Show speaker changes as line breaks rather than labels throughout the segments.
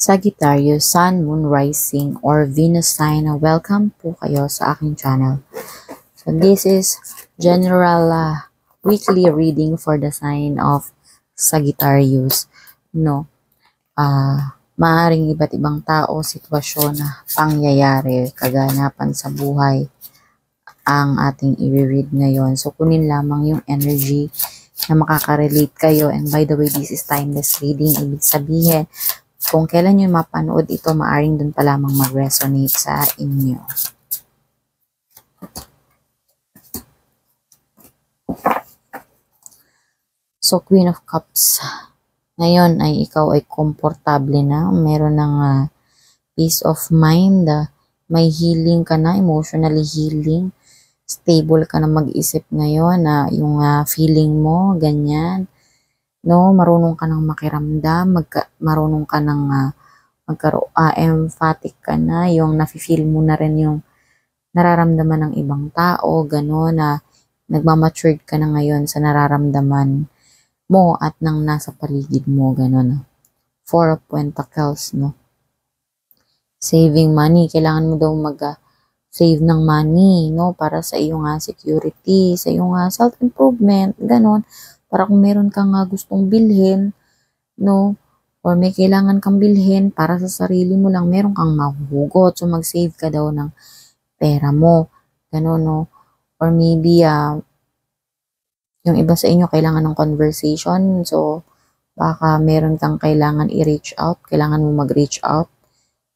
Sagittarius, Sun, Moon, Rising, or Venus sign, welcome po kayo sa aking channel. So this is general weekly reading for the sign of Sagittarius. Maaring iba't ibang tao, sitwasyon, pangyayari, kaganapan sa buhay ang ating i-read ngayon. So kunin lamang yung energy na makaka-relate kayo. And by the way, this is timeless reading. Ibig sabihin, kung kailan nyo mapanood ito, maaring dun pa lamang mag-resonate sa inyo. So, Queen of Cups. Ngayon ay ikaw ay komportable na. Meron ng peace of mind. May healing ka na, emotionally healing. Stable ka na mag-isip ngayon. Yung feeling mo, ganyan. Marunong ka nang makiramdam, marunong ka nang emphatic ka na, yung nafe-feel mo na rin yung nararamdaman ng ibang tao, gano'n, nagmamatured ka na ngayon sa nararamdaman mo at nang nasa paligid mo, gano'n. Four of Pentacles, Saving money, kailangan mo daw save ng money, para sa iyong security, sa iyong self-improvement, gano'n. Para kung meron kang gustong bilhin, or may kailangan kang bilhin para sa sarili mo lang, meron kang mahuhugot. So, mag-save ka daw ng pera mo. Gano'n, Or maybe, yung iba sa inyo kailangan ng conversation. So, baka meron kang kailangan i-reach out. Kailangan mo mag-reach out.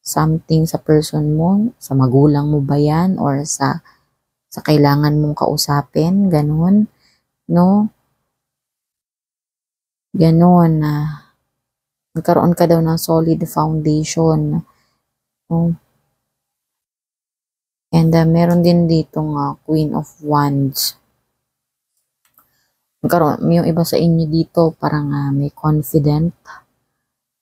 Something sa person mo, sa magulang mo ba yan? Or sa kailangan mong kausapin. Gano'n, Ganon nagkaroon ka daw ng solid foundation. And meron din ditong Queen of Wands. Yung iba sa inyo dito parang may confident,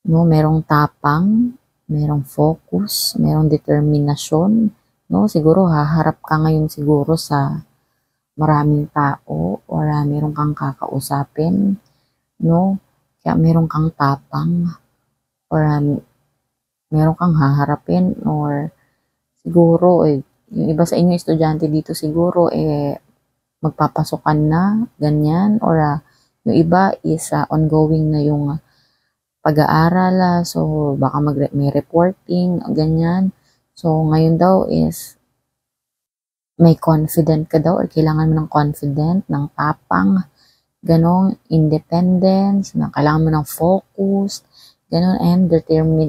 merong tapang, merong focus, merong determinasyon, siguro haharap ka ngayon siguro sa maraming tao or meron kang kakausapin. Kaya meron kang tapang or meron kang haharapin or siguro yung iba sa inyo estudyante dito siguro magpapasokan na, ganyan, or yung iba is ongoing na yung pag-aaral, so baka may reporting, ganyan. So ngayon daw is may confident ka daw or kailangan mo ng confident, ng tapang, ganong independence, na kailangan mo ng focus, ganon, and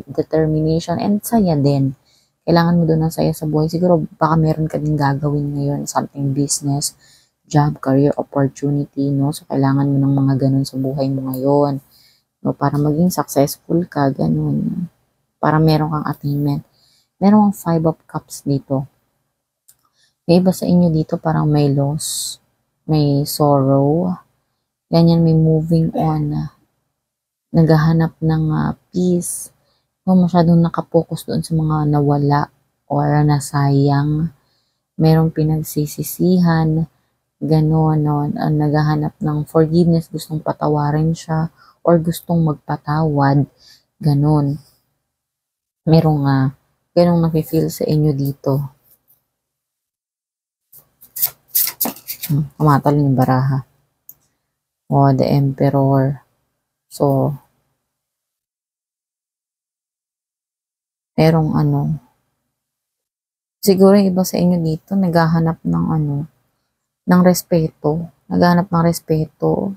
determination, and saya din. Kailangan mo doon ng saya sa buhay. Siguro baka meron ka din gagawin ngayon, something business, job, career opportunity, So kailangan mo ng mga ganon sa buhay mo ngayon, para maging successful ka, ganon. Para meron kang attainment. Meron kang 5 of Cups dito. May iba sa inyo dito parang may loss, may sorrow, ganyan, may moving on, naghahanap ng peace, masyadong nakapokus doon sa mga nawala or nasayang, merong pinagsisisihan, gano'n, naghahanap ng forgiveness, gustong patawarin siya or gustong magpatawad, gano'n. Merong ganong nafe-feel sa inyo dito. Kumatal yung baraha. The Emperor. So, merong siguro yung iba sa inyo dito naghahanap ng ng respeto. Naghahanap ng respeto.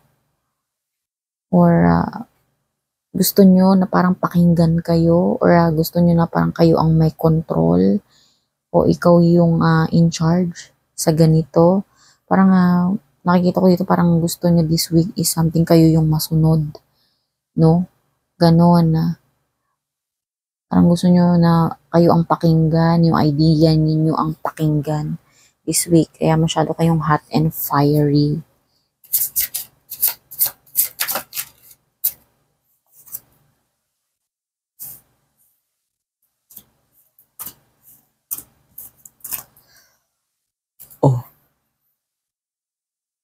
Or gusto nyo na parang pakinggan kayo, or gusto nyo na parang kayo ang may control, o ikaw yung in charge sa ganito. Parang nakikita ko dito parang gusto nyo this week is something kayo yung masunod, ganon, parang gusto nyo na kayo ang pakinggan, yung idea ninyo ang pakinggan this week, kaya masyado kayong hot and fiery.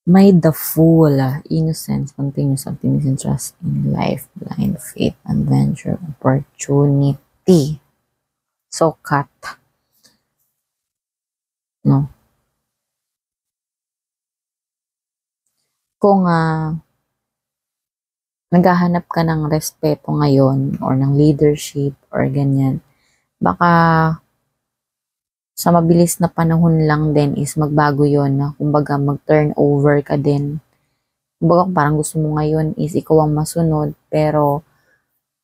May the Fool, innocence, continuous optimism, trust in life, blind faith, adventure, opportunity. authority. So, cut. No? Kung naghahanap ka ng respeto ngayon or ng leadership or ganyan, baka sa mabilis na panahon lang din is magbago yon na kumbaga mag-turn over ka din. Kumbaga parang gusto mo ngayon is ikaw ang masunod pero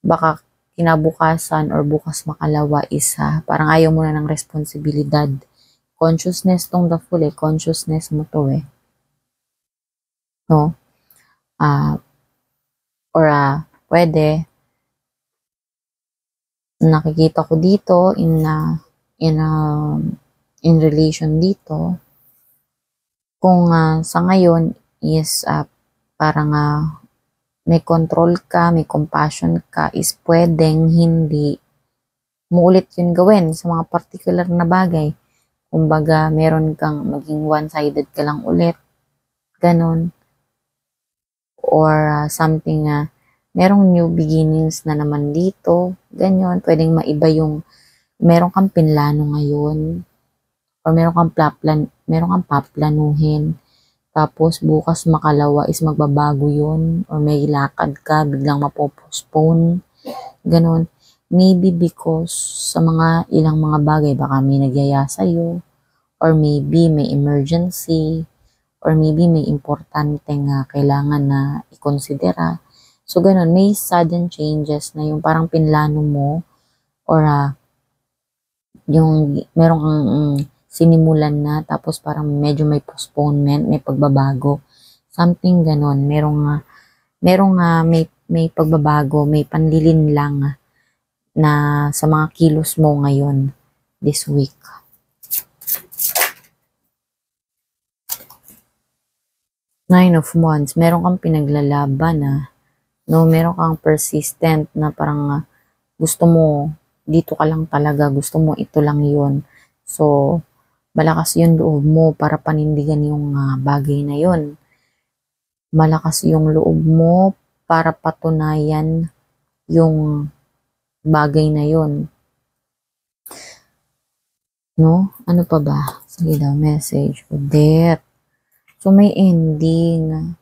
baka kinabukasan or bukas makalawa is parang ayaw mo na ng responsibilidad. Consciousness tong the full consciousness mo to no? Or pwede nakikita ko dito in relation dito kung sa ngayon is parang may control ka, may compassion ka, is pwedeng hindi mo ulit yun gawin sa mga particular na bagay. Kumbaga, meron kang maging one-sided ka lang ulit. Ganon. Or something merong new beginnings na naman dito. Ganyan. Pwedeng maiba yung meron kang pinlano ngayon. Or meron kang paplanuhin. Tapos bukas makalawa is magbabago yun. Or may lakad ka, biglang mapopostpone. Ganon. Maybe because sa mga ilang mga bagay, baka may nagyaya sa'yo. Or maybe may emergency. Or maybe may importante nga kailangan na ikonsidera. So, ganon. May sudden changes na yung parang pinlano mo. Or yung meron kang sinimulan na tapos parang medyo may postponement, may pagbabago. Something ganon. May pagbabago, may panlilin lang na sa mga kilos mo ngayon this week. Nine of Wands, meron kang pinaglalaban no, meron kang persistent na parang gusto mo, dito ka lang talaga, gusto mo ito lang yun. So, malakas yung loob mo para panindigan yung bagay na yun. Malakas yung loob mo para patunayan yung bagay na yun. No? Ano pa ba? Sige daw, message. Death. So, may ending.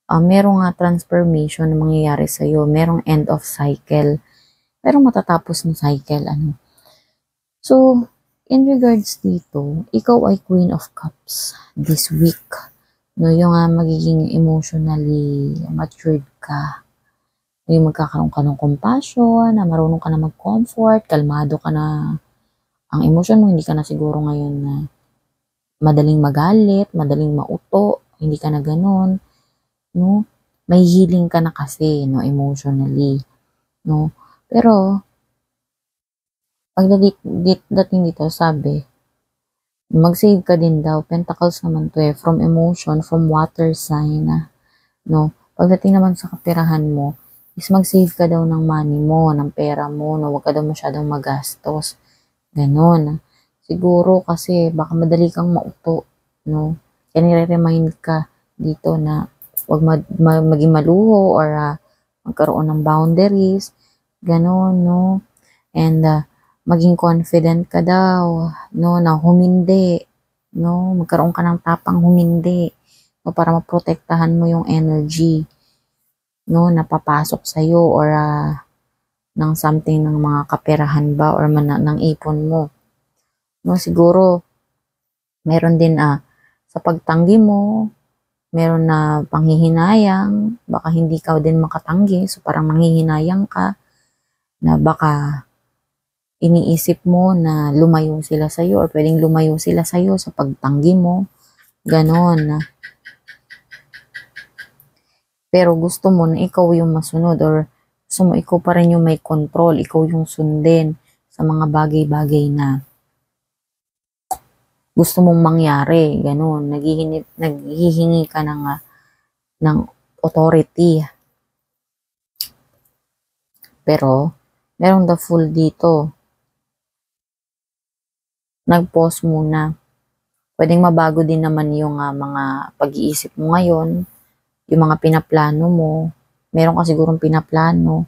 Merong transformation na mangyayari sa'yo. Merong end of cycle. Pero matatapos ng cycle. So, in regards dito, ikaw ay Queen of Cups this week. No, yung magiging emotionally matured ka. Yung magkakaroon ka ng compassion, na marunong ka na mag-comfort, kalmado ka na ang emosyon mo, hindi ka na siguro ngayon na madaling magalit, madaling mauto, hindi ka na ganun, no? May healing ka na kasi, no, emotionally, no? Pero, pagdating dito, sabi, mag-save ka din daw, pentacles naman to from emotion, from water sign, no? Pagdating naman sa kaperahan mo, is mag-save ka daw ng money mo, ng pera mo, no? Huwag ka daw masyadong magastos, ganon. Siguro kasi baka madali kang mauto, no? Kaya nire-remind ka dito na huwag maging maluho or magkaroon ng boundaries, ganon, no? And maging confident ka daw, no? Na humindi, no? Magkaroon ka ng tapang humindi, no? Para maprotektahan mo yung energy, no? Napapasok sa'yo or ng something ng mga kaperahan ba or ng ipon mo. No, siguro, meron din sa pagtanggi mo, meron na panghihinayang, baka hindi ka din makatanggi, so parang manghihinayang ka, na baka iniisip mo na lumayo sila sa'yo or pwedeng lumayo sila sa'yo sa pagtanggi mo, ganon. Pero gusto mo na ikaw yung masunod or gusto mo ikaw pa rin yung may control, ikaw yung sundin sa mga bagay-bagay na gusto mong mangyari, ganun. Naghihingi ka ng authority. Pero, merong the Fool dito. Nag-pause muna. Pwedeng mabago din naman yung mga pag-iisip mo ngayon, yung mga pinaplano mo. Meron ka sigurong pinaplano,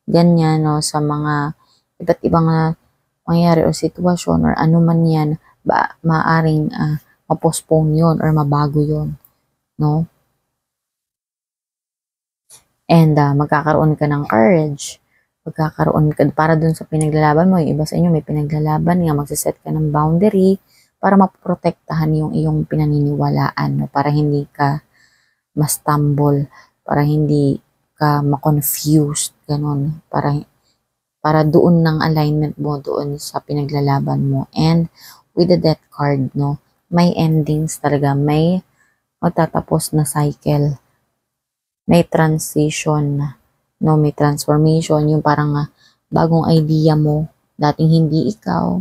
ganyan, no, sa mga iba't ibang mangyari o sitwasyon or ano man yan, maaring mapostpone yun or mabago yun, no? And magkakaroon ka ng courage, magkakaroon ka para dun sa pinaglalaban mo. Yung iba sa inyo may pinaglalaban nga, magsiset ka ng boundary para maprotektahan yung iyong pinaniniwalaan, no? Para hindi ka ma-stumble, para hindi ka ma-confused, ganun. Para doon ng alignment mo doon sa pinaglalaban mo. And with the death card, no, may endings talaga, may magtatapos na cycle, may transition, no, may transformation, yung parang bagong idea mo, dating hindi ikaw,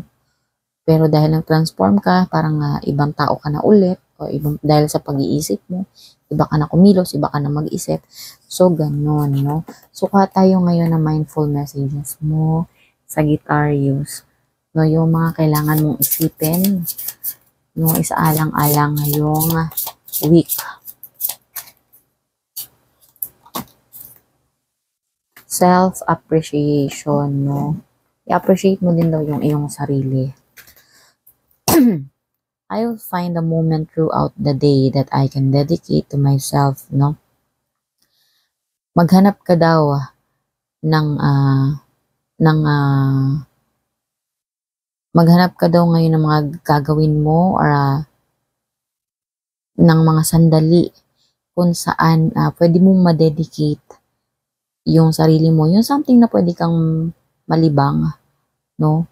pero dahil nag-transform ka, parang ibang tao ka na ulit, o dahil sa pag-iisip mo, iba ka na kumilos, iba ka na mag-isip. So, ganun, no? So, kuha tayo ngayon ng mindful messages mo, Sagittarius. No, yung mga kailangan mong isipin, no, isaalang-alang ngayong week. Self-appreciation, no? I-appreciate mo din daw yung iyong sarili. I will find a moment throughout the day that I can dedicate to myself, no? Maghanap ka daw maghanap ka daw ngayon ng mga gagawin mo or ng mga sandali kung saan pwede mong ma-dedicate yung sarili mo. Yung something na pwede kang malibang, no?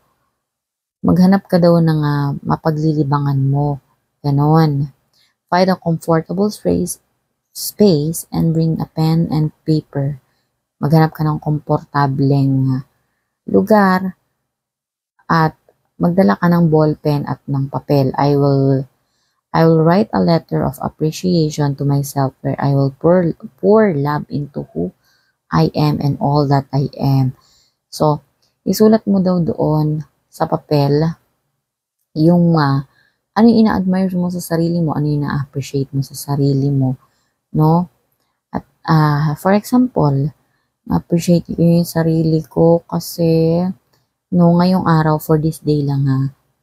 Maghanap ka daw ng mapaglilibangan mo. Ganon. Find a comfortable space and bring a pen and paper. Maghanap ka ng komportableng lugar at magdala ka ng ballpen at ng papel. I will write a letter of appreciation to myself where I will pour love into who I am and all that I am. So, isulat mo daw doon sa papel yung ano yung ina-admire mo sa sarili mo, ano yung na-appreciate mo sa sarili mo, no? At for example, na-appreciate ko yung sarili ko kasi no, ngayong araw for this day lang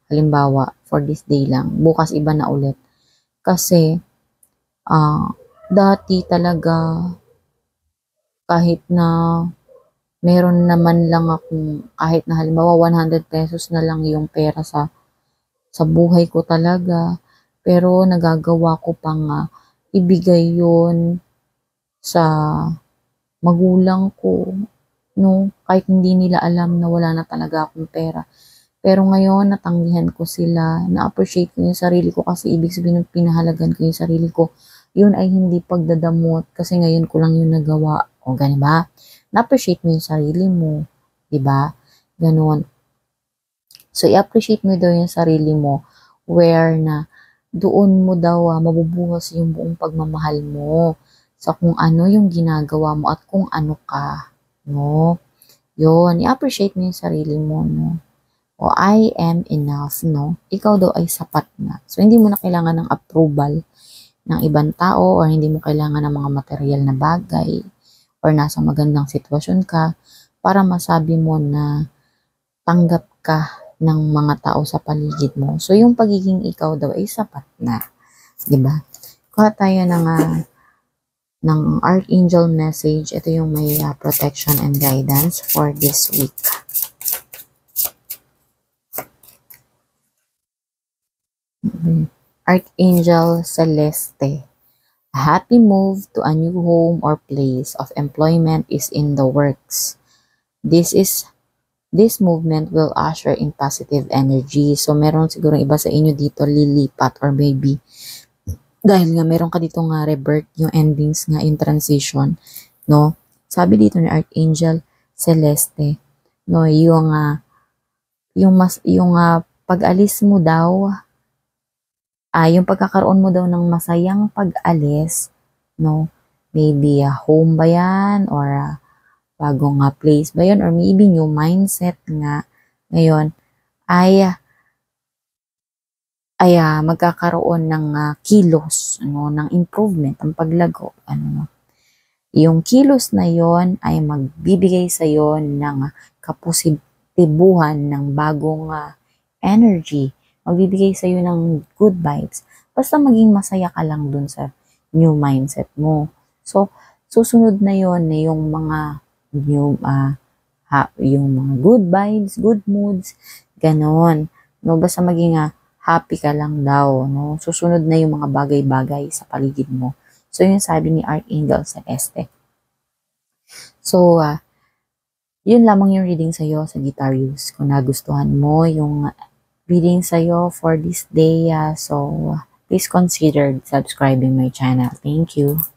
halimbawa, for this day lang, bukas iba na ulit. Kasi dati talaga kahit na meron naman lang akong, kahit na halimbawa 100 pesos na lang yung pera sa buhay ko talaga, pero nagagawa ko pang ibigay yon sa magulang ko, no? Kahit hindi nila alam na wala na talaga akong pera. Pero ngayon, natanggihan ko sila, na-appreciate ko yung sarili ko kasi ibig sabihin pinahalagan ko yung sarili ko. Yun ay hindi pagdadamot kasi ngayon ko lang yung nagawa. O gani ba? Na-appreciate mo yung sarili mo. Diba? Ganon. So, i-appreciate mo daw yung sarili mo where na doon mo daw mabubuhos yung buong pagmamahal mo sa kung ano yung ginagawa mo at kung ano ka. No? Yun. I-appreciate mo yung sarili mo. No? O I am enough, no? Ikaw daw ay sapat na. So, hindi mo na kailangan ng approval ng ibang tao or hindi mo kailangan ng mga material na bagay or nasa magandang sitwasyon ka para masabi mo na tanggap ka ng mga tao sa paligid mo. So, yung pagiging ikaw daw ay sapat na. Diba? Kuha tayo ng Archangel message. Ito yung may protection and guidance for this week. Archangel Celeste. A happy move to a new home or place of employment is in the works. This movement will usher in positive energy. So, meron siguro iba sa inyo dito lilipat or maybe dahil nga meron ka dito nga rebirth, yung endings nga, yung transition, no? Sabi dito ni Archangel Celeste, no, yung pag-alis mo daw, yung pagkakaroon mo daw ng masayang pag-alis, no? Maybe home ba yan or bagong place ba yan or maybe new mindset nga ngayon ay magkakaroon ng kilos, ano, ng improvement, ang paglago, ano. Yung kilos na yon ay magbibigay sa iyo ng tibuhan ng bagong energy. Magbibigay sa'yo ng good vibes. Basta maging masaya ka lang dun sa new mindset mo. So, susunod na yon na yung mga new, yung mga good vibes, good moods, ganon. No, basta maging happy ka lang daw. No? Susunod na yung mga bagay-bagay sa paligid mo. So, yun sabi ni Archangel Celeste. So, yun lamang yung reading sa'yo sa Guitarius. Kung nagustuhan mo yung reading sa'yo for this day, so please consider subscribing my channel. Thank you.